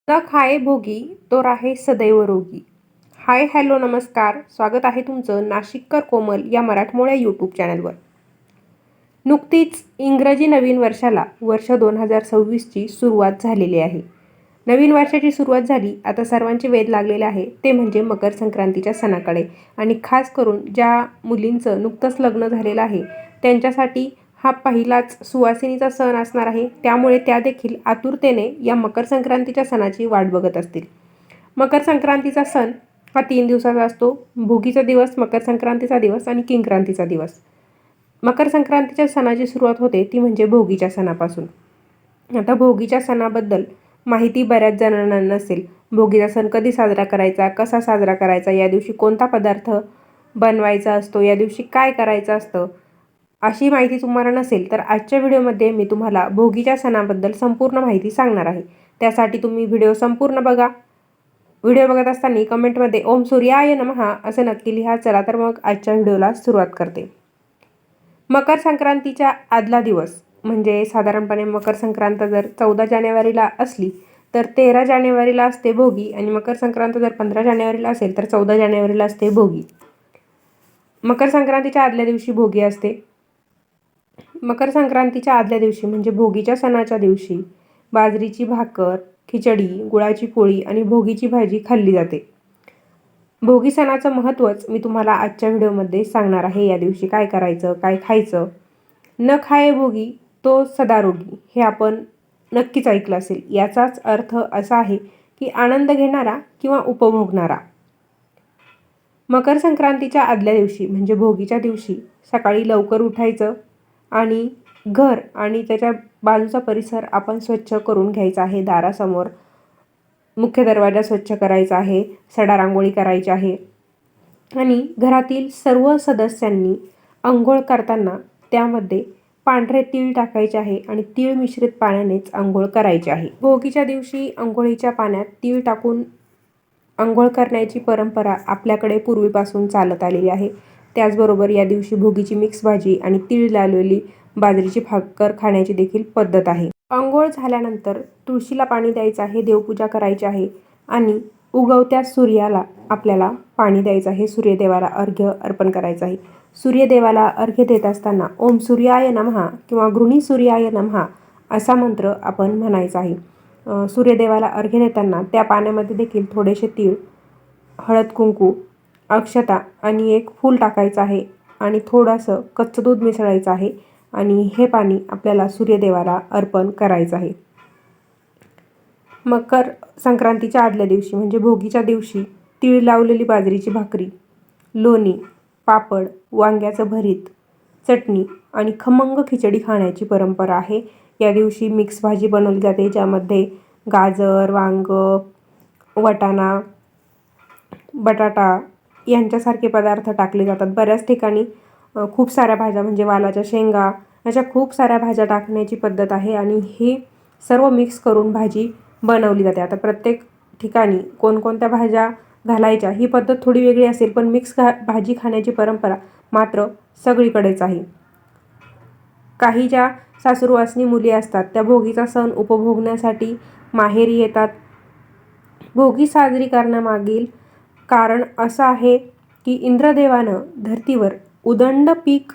तक हाय भोगी तो राहे सदैव रोगी. हाय हॅलो नमस्कार, स्वागत आहे तुमचं नाशिककर कोमल या मराठमोळ्या यूट्यूब चॅनलवर. नुकतीच इंग्रजी नवीन वर्षाला वर्ष 2026ची सुरुवात झालेली आहे. नवीन वर्षाची सुरुवात झाली, आता सर्वांचे वेध लागलेले आहे ते म्हणजे मकर संक्रांतीच्या सणाकडे. आणि खास करून ज्या मुलींचं नुकतंच लग्न झालेलं आहे त्यांच्यासाठी हा पहिलाच सुवासिनीचा सण असणार आहे. त्यामुळे त्या देखील आतुरतेने या मकर संक्रांतीच्या सणाची वाट बघत असतील. मकर संक्रांतीचा सण हा 3 दिवसाचा असतो. भोगीचा दिवस, मकर संक्रांतीचा दिवस आणि किंक्रांतीचा दिवस. मकर संक्रांतीच्या सणाची सुरुवात होते ती म्हणजे भोगीच्या सणापासून. आता भोगीच्या सणाबद्दल माहिती बऱ्याच जणांना नसेल. भोगीचा सण कधी साजरा करायचा, कसा साजरा करायचा, या दिवशी कोणता पदार्थ बनवायचा असतो, या दिवशी काय करायचं असतं, अशी माहिती तुम्हाला नसेल तर आजच्या व्हिडिओमध्ये मी तुम्हाला भोगीच्या सणाबद्दल संपूर्ण माहिती सांगणार आहे. त्यासाठी तुम्ही व्हिडिओ संपूर्ण बघा. व्हिडिओ बघत असताना कमेंटमध्ये ओम सूर्याय नमः असं नक्की लिहा. चला तर मग आजच्या व्हिडिओला सुरुवात करते. मकर संक्रांतीच्या आदला दिवस म्हणजे साधारणपणे मकर संक्रांत जर 14 जानेवारीला असली तर 13 जानेवारीला असते भोगी, आणि मकर संक्रांत जर 15 जानेवारीला असेल तर 14 जानेवारीला असते भोगी. मकर संक्रांतीच्या आदल्या दिवशी भोगी असते. मकर संक्रांतीच्या आदल्या दिवशी म्हणजे भोगीच्या सणाच्या दिवशी बाजरीची भाकर, खिचडी, गुळाची पोळी आणि भोगीची भाजी खाल्ली जाते. भोगी सणाचं महत्त्वच मी तुम्हाला आजच्या व्हिडिओमध्ये सांगणार आहे. या दिवशी काय करायचं, काय खायचं. न खाये भोगी तो सदा रोगी, हे आपण नक्कीच ऐकलं असेल. याचाच अर्थ असा आहे की आनंद घेणारा किंवा उपभोगणारा. मकर संक्रांतीच्या आदल्या दिवशी म्हणजे भोगीच्या दिवशी सकाळी लवकर उठायचं आणि घर आणि त्याच्या बाजूचा परिसर आपण स्वच्छ करून घ्यायचा आहे. दारासमोर मुख्य दरवाजा स्वच्छ करायचा आहे, सडा रांगोळी करायची आहे आणि घरातील सर्व सदस्यांनी अंघोळ करताना त्यामध्ये पांढरे तीळ टाकायचे आहे आणि तीळ मिश्रित पाण्यानेच अंघोळ करायची आहे. भोगीच्या दिवशी अंघोळीच्या पाण्यात तीळ टाकून अंघोळ करण्याची परंपरा आपल्याकडे पूर्वीपासून चालत आलेली आहे. त्याचबरोबर या दिवशी भोगीची मिक्स भाजी आणि तीळ लावलेली बाजरीची भाकर खाण्याची देखील पद्धत आहे. अंघोळ झाल्यानंतर तुळशीला पाणी द्यायचं आहे, देवपूजा करायची आहे आणि उगवत्या सूर्याला आपल्याला पाणी द्यायचं आहे. सूर्यदेवाला अर्घ्य अर्पण करायचं आहे. सूर्यदेवाला अर्घ्य देत असताना ओम सूर्याय नमः किंवा गृणी सूर्याय नमः असा मंत्र आपण म्हणायचा आहे. सूर्यदेवाला अर्घ्य देताना त्या पाण्यामध्ये देखील थोडेसे तीळ, हळद कुंकू, अक्षता आणि एक फूल टाकायचं आहे आणि थोडंसं कच्चं दूध मिसळायचं आहे आणि हे पाणी आपल्याला सूर्यदेवाला अर्पण करायचं आहे. मकर संक्रांतीच्या आदल्या दिवशी म्हणजे भोगीच्या दिवशी तीळ लावलेली बाजरीची भाकरी, लोणी, पापड, वांग्याचं भरीत, चटणी आणि खमंग खिचडी खाण्याची परंपरा आहे. या दिवशी मिक्स भाजी बनवली जाते, ज्यामध्ये गाजर, वांगं, वाटाणा, बटाटा यांच्यासारखे पदार्थ टाकले जातात. बऱ्याच ठिकाणी खूप साऱ्या भाज्या म्हणजे वालाच्या शेंगा अशा खूप साऱ्या भाज्या टाकण्याची पद्धत आहे आणि हे सर्व मिक्स करून भाजी बनवली जाते. आता प्रत्येक ठिकाणी कोणकोणत्या भाज्या घालायच्या ही पद्धत थोडी वेगळी असेल, पण मिक्स भाजी खाण्याची परंपरा मात्र सगळीकडेच आहे. काही ज्या सासूरवासनी मुली असतात त्या भोगीचा सण उपभोगण्यासाठी माहेरी येतात. भोगी साजरी करण्यामागील कारण असं आहे की इंद्रदेवानं धरतीवर उदंड पीक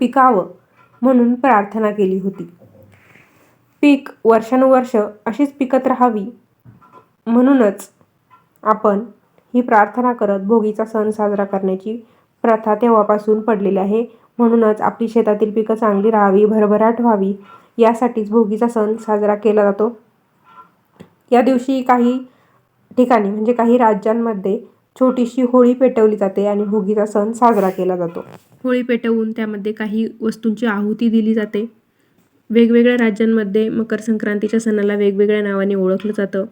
पिकावं म्हणून प्रार्थना केली होती. पीक वर्षानुवर्ष अशीच पिकत राहावी म्हणूनच आपण ही प्रार्थना करत भोगीचा सण साजरा करण्याची प्रथा तेव्हापासून पडलेली आहे. म्हणूनच आपली शेतातील पिकं चांगली राहावी, भरभराट व्हावी यासाठीच भोगीचा सण साजरा केला जातो. या दिवशी काही ठिकाणी म्हणजे काही राज्यांमध्ये छोटीशी होळी पेटवली जाते आणि भोगीचा सण साजरा केला जातो. होळी पेटवून त्यामध्ये काही वस्तूंची आहुती दिली जाते. वेगवेगळ्या राज्यांमध्ये मकर संक्रांतीच्या सणाला वेगवेगळ्या नावाने ओळखलं जातं.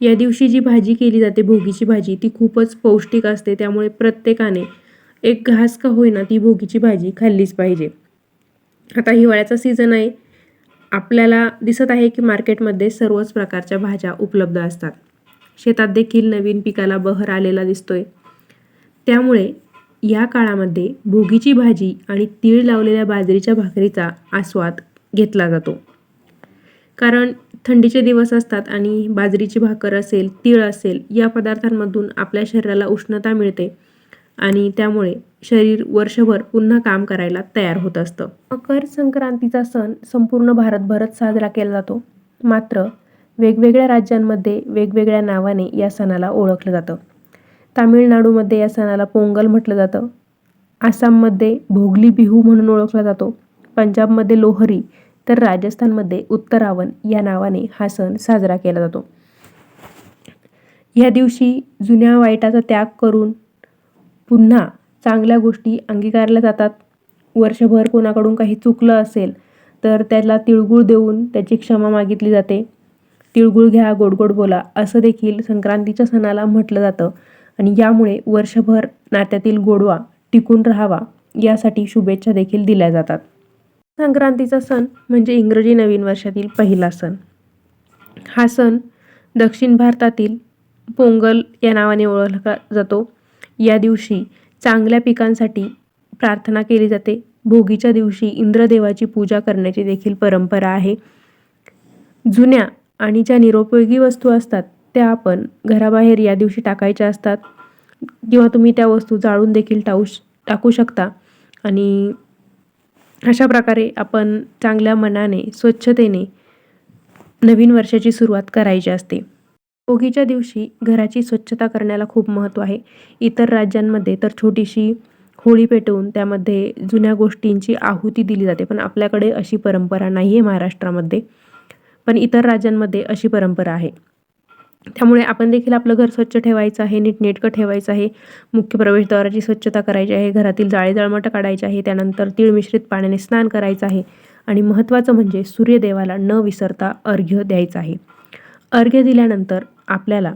या दिवशी जी भाजी केली जाते भोगीची भाजी ती खूपच पौष्टिक असते, त्यामुळे प्रत्येकाने एक घास का होईना ती भोगीची भाजी खाल्लीच पाहिजे. आता हिवाळ्याचा सीझन आहे. आपल्याला दिसत आहे की मार्केटमध्ये सर्वच प्रकारच्या भाज्या उपलब्ध असतात. शेतात देखील नवीन पिकाला बहर आलेला दिसतोय. त्यामुळे या काळामध्ये भोगीची भाजी आणि तीळ लावलेल्या बाजरीच्या भाकरीचा आस्वाद घेतला जातो. कारण थंडीचे दिवस असतात आणि बाजरीची भाकर असेल, तीळ असेल या पदार्थांमधून आपल्या शरीराला उष्णता मिळते आणि त्यामुळे शरीर वर्षभर पुन्हा काम करायला तयार होत असतं. मकर संक्रांतीचा सण संपूर्ण भारतभरात साजरा केला जातो. मात्र वेगवेगळ्या राज्यांमध्ये वेगवेगळ्या नावाने या सणाला ओळखलं जातं. तामिळनाडूमध्ये या सणाला पोंगल म्हटलं जातं. आसाममध्ये भोगली बिहू म्हणून ओळखला जातो. पंजाबमध्ये लोहरी तर राजस्थानमध्ये उत्तरावण या नावाने हा सण साजरा केला जातो. या दिवशी जुन्या वाईटाचा त्याग करून पुन्हा चांगल्या गोष्टी अंगीकारल्या जातात. वर्षभर कोणाकडून काही चुकलं असेल तर त्याला तिळगुळ देऊन त्याची क्षमा मागितली जाते. तिळगुळ घ्या, गोड गोड बोला असं देखील संक्रांतीच्या सणाला म्हटलं जातं आणि यामुळे वर्षभर नात्यातील गोडवा टिकून राहावा यासाठी शुभेच्छा देखील दिल्या जातात. संक्रांतीचा सण म्हणजे इंग्रजी नवीन वर्षातील पहिला सण. हा सण दक्षिण भारतातील पोंगल या नावाने ओळखला जातो. या दिवशी चांगल्या पिकांसाठी प्रार्थना केली जाते. भोगीच्या दिवशी इंद्रदेवाची पूजा करण्याची देखील परंपरा आहे. जुन्या आणि ज्या निरुपयोगी वस्तू असतात त्या आपण घराबाहेर या दिवशी टाकायच्या असतात किंवा तुम्ही त्या वस्तू जाळून देखील टाकू शकता आणि अशा प्रकारे आपण चांगल्या मनाने, स्वच्छतेने नवीन वर्षाची सुरुवात करायची असते. भोगीच्या दिवशी घराची स्वच्छता करण्याला खूप महत्त्व आहे. इतर राज्यांमध्ये तर छोटीशी होळी पेटवून त्यामध्ये जुन्या गोष्टींची आहुती दिली जाते, पण आपल्याकडे अशी परंपरा नाही आहे महाराष्ट्रामध्ये. पण इतर राज्यांमध्ये अशी परंपरा आहे. त्यामुळे आपण देखील आपलं घर स्वच्छ ठेवायचं आहे, नीटनेटकं ठेवायचं आहे. मुख्य प्रवेशद्वाराची स्वच्छता करायची आहे, घरातील जाळे जळमटं काढायचे आहे, त्यानंतर तीळ मिश्रित पाण्याने स्नान करायचं आहे आणि महत्त्वाचं म्हणजे सूर्यदेवाला न विसरता अर्घ्य द्यायचं आहे. अर्घ्य दिल्यानंतर आपल्याला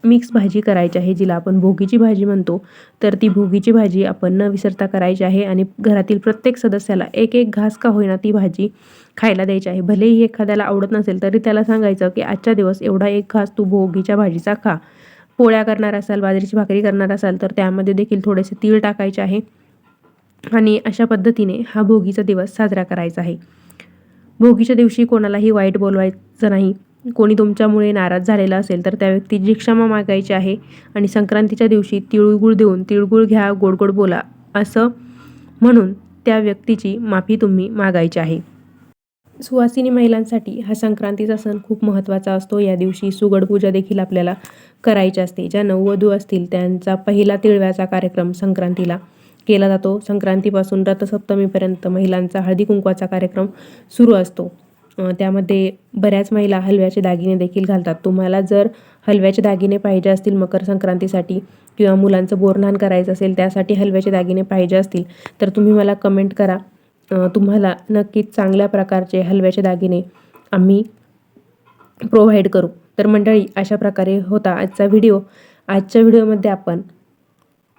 मिक्स भाजी करायची आहे, जिला आपण भोगीची भाजी म्हणतो. तर ती भोगीची भाजी आपण न विसरता करायची आहे आणि घरातील प्रत्येक सदस्याला एक एक घास का होईना ती भाजी खायला द्यायची आहे. भलेही एखाद्याला आवडत नसेल तरी त्याला सांगायचं की आजच्या दिवस एवढा एक घास तू भोगीच्या भाजीचा खा. पोळ्या करणार असाल, बाजरीची भाकरी करणार असाल तर त्यामध्ये देखील थोडेसे तीळ टाकायचे आहे आणि अशा पद्धतीने हा भोगीचा दिवस साजरा करायचा आहे. भोगीच्या दिवशी कोणालाही वाईट बोलवायचं नाही. कोणी तुमच्यामुळे नाराज झालेला असेल तर त्या व्यक्तीची क्षमा मागायची आहे आणि संक्रांतीच्या दिवशी तिळगुळ देऊन तिळगुळ घ्या, गोड गोड बोला असं म्हणून त्या व्यक्तीची माफी तुम्ही मागायची आहे. सुवासिनी महिलांसाठी हा संक्रांतीचा सण खूप महत्त्वाचा असतो. या दिवशी सुगड पूजा देखील आपल्याला करायची असते. ज्या नववधू असतील त्यांचा पहिला तिळव्याचा कार्यक्रम संक्रांतीला केला जातो. संक्रांतीपासून रथसप्तमीपर्यंत महिलांचा हळदी कुंकवाचा कार्यक्रम सुरू असतो. त्यामध्ये बऱ्याच महिला हलव्याचे दागिने देखील घालतात. तुम्हाला जर हलव्याचे दागिने पाहिजे असतील मकर संक्रांतीसाठी किंवा मुलांचं बोरन्हाण करायचं असेल त्यासाठी हलव्याचे दागिने पाहिजे असतील तर तुम्ही मला कमेंट करा. तुम्हाला नक्कीच चांगल्या प्रकारचे हलव्याचे दागिने आम्ही प्रोव्हाइड करू. तर मंडळी, अशा प्रकारे होता आजचा व्हिडिओ. आजच्या व्हिडिओमध्ये आपण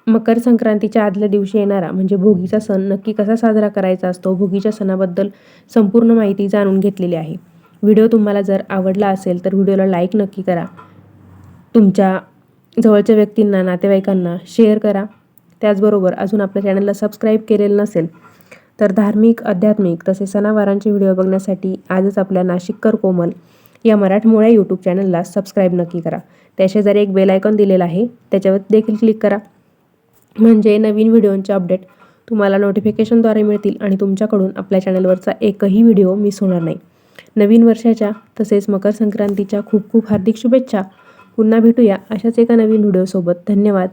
मकर संक्रांतीच्या आदल्या दिवशी येणारा म्हणजे भोगीचा सण नक्की कसा साजरा करायचा असतो, भोगीच्या सणाबद्दल संपूर्ण माहिती जाणून घेतलेली आहे. व्हिडिओ तुम्हाला जर आवडला असेल तर व्हिडिओला लाईक नक्की करा. तुमच्या जवळच्या व्यक्तींना, नातेवाईकांना शेअर करा. त्याचबरोबर अजून आपल्या चॅनलला सबस्क्राईब केलेलं नसेल तर धार्मिक, आध्यात्मिक तसेच सणावारांचे व्हिडिओ बघण्यासाठी आजच आपल्या नाशिककर कोमल या मराठमोळ्या यूट्यूब चॅनलला सबस्क्राईब नक्की करा. त्याशेजारी एक बेल आयकॉन दिलेला आहे, त्याच्यावर देखील क्लिक करा. म्हणजे नवीन व्हिडिओंचे अपडेट तुम्हाला नोटिफिकेशनद्वारे मिळतील आणि तुमच्याकडून आपल्या चॅनलवरचा एकही व्हिडिओ मिस होणार नाही. नवीन वर्षाच्या तसेच मकर संक्रांतीच्या खूप खूप हार्दिक शुभेच्छा. पुन्हा भेटूया अशाच एका नवीन व्हिडिओसोबत. धन्यवाद.